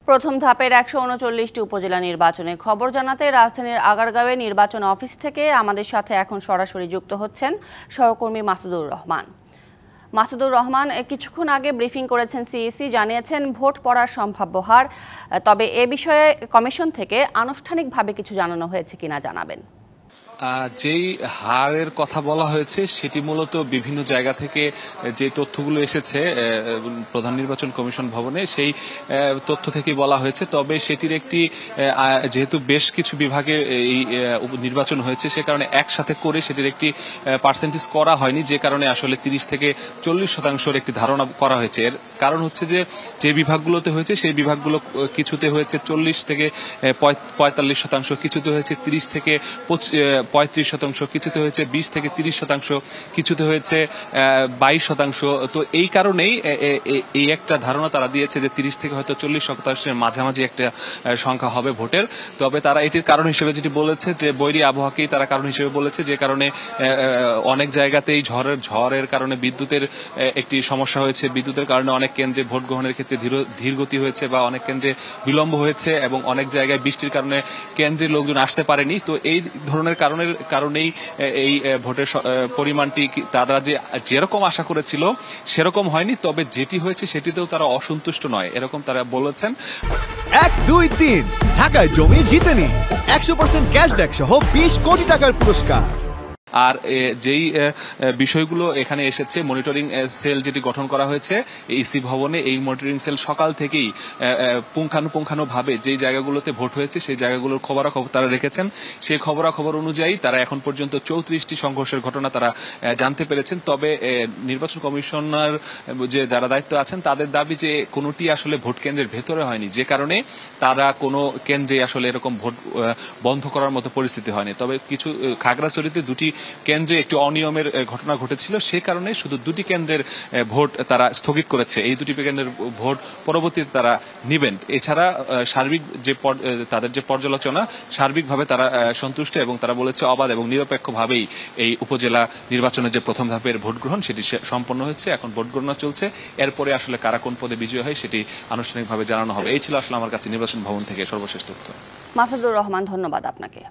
প্রথম ধাপের ১৩৯টি উপজেলা নির্বাচনে খবর জানাতে রাজধানীর আগারগাঁওয়ে নির্বাচন অফিস থেকে আমাদের সাথে এখন সরাসরি যুক্ত হচ্ছেন সহকর্মী মাসুদুর রহমান। মাসুদুর রহমান, কিছুক্ষণ আগে ব্রিফিং করেছেন সিইসি, জানিয়েছেন ভোট পড়ার সম্ভাব্য হার। তবে এ বিষয়ে কমিশন থেকে আনুষ্ঠানিকভাবে কিছু জানানো হয়েছে কিনা জানাবেন। যেই হারের কথা বলা হয়েছে সেটি মূলত বিভিন্ন জায়গা থেকে যে তথ্যগুলো এসেছে প্রধান নির্বাচন কমিশন ভবনে, সেই তথ্য থেকে বলা হয়েছে। তবে সেটির একটি যেহেতু বেশ কিছু বিভাগে এই নির্বাচন হয়েছে, সে কারণে একসাথে করে সেটির একটি পার্সেন্টেজ করা হয়নি, যে কারণে আসলে 30 থেকে 40% একটি ধারণা করা হয়েছে। এর কারণ হচ্ছে যে বিভাগগুলোতে হয়েছে সেই বিভাগগুলো কিছুতে হয়েছে 40 থেকে 45%, কিছুতে হয়েছে 30 থেকে 35%, কিছুতে হয়েছে 20 থেকে 30%, কিছুতে হয়েছে 22%। তো এই কারণেই এই একটা ধারণা তারা দিয়েছে যে 30 থেকে হয়তো 40%-এর মাঝামাঝি একটা সংখ্যা হবে ভোটের। তবে তারা এটির কারণ হিসেবে যেটি বলেছে যে বৈরী আবহাওয়াকেই তারা কারণ হিসেবে বলেছে, যে কারণে অনেক জায়গাতেই ঝড়ের কারণে বিদ্যুতের একটি সমস্যা হয়েছে। বিদ্যুতের কারণে অনেক কেন্দ্রে ভোট গ্রহণের ক্ষেত্রে ধীরগতি হয়েছে বা অনেক কেন্দ্রে বিলম্ব হয়েছে, এবং অনেক জায়গায় বৃষ্টির কারণে কেন্দ্রে লোকজন আসতে পারেনি। তো এই ধরনের কারণেই এই ভোটের পরিমাণটি তারা যেরকম আশা করেছিল সেরকম হয়নি। তবে যেটি হয়েছে সেটিতেও তারা অসন্তুষ্ট নয়, এরকম তারা বলেছেন। 1, 2, 3 ঢাকায় জমি জিতে নিন 100% ক্যাশব্যাক সহ 20 কোটি টাকার পুরস্কার। আর যেই বিষয়গুলো এখানে এসেছে, মনিটরিং সেল যেটি গঠন করা হয়েছে ইসি ভবনে, এই মনিটরিং সেল সকাল থেকেই পুঙ্খানুপুঙ্খানুভাবে যেই জায়গাগুলোতে ভোট হয়েছে সেই জায়গাগুলোর খবরাখবর তারা রেখেছেন। সেই খবরাখবর অনুযায়ী তারা এখন পর্যন্ত 34টি সংঘর্ষের ঘটনা তারা জানতে পেরেছেন। তবে নির্বাচন কমিশনার যারা দায়িত্ব আছেন তাদের দাবি যে কোনোটি আসলে ভোট কেন্দ্রের ভেতরে হয়নি, যে কারণে তারা কোনো কেন্দ্রে আসলে এরকম ভোট বন্ধ করার মতো পরিস্থিতি হয়নি। তবে কিছু খাগড়াছড়িতে 2টি কেন্দ্রে একটি অনিয়মের ঘটনা ঘটেছিল, সে কারণে শুধু 2টি কেন্দ্রের ভোট তারা স্থগিত করেছে। এই 2টি কেন্দ্রের ভোট পরবর্তীতে তারা নিবেন। এছাড়া সার্বিক তাদের যে পর্যালোচনা, সার্বিকভাবে তারা সন্তুষ্ট, এবং তারা বলেছে অবাধ এবং নিরপেক্ষভাবেই এই উপজেলা নির্বাচনের যে প্রথম ধাপের ভোট গ্রহণ সেটি সম্পন্ন হয়েছে। এখন ভোট গণনা চলছে, এরপরে আসলে কারা কোন পদে বিজয়ী হয় সেটি আনুষ্ঠানিকভাবে জানানো হবে। এই ছিল আসলে আমার কাছে নির্বাচন ভবন থেকে সর্বশেষ তথ্য। মাসুদুর রহমান, ধন্যবাদ আপনাকে।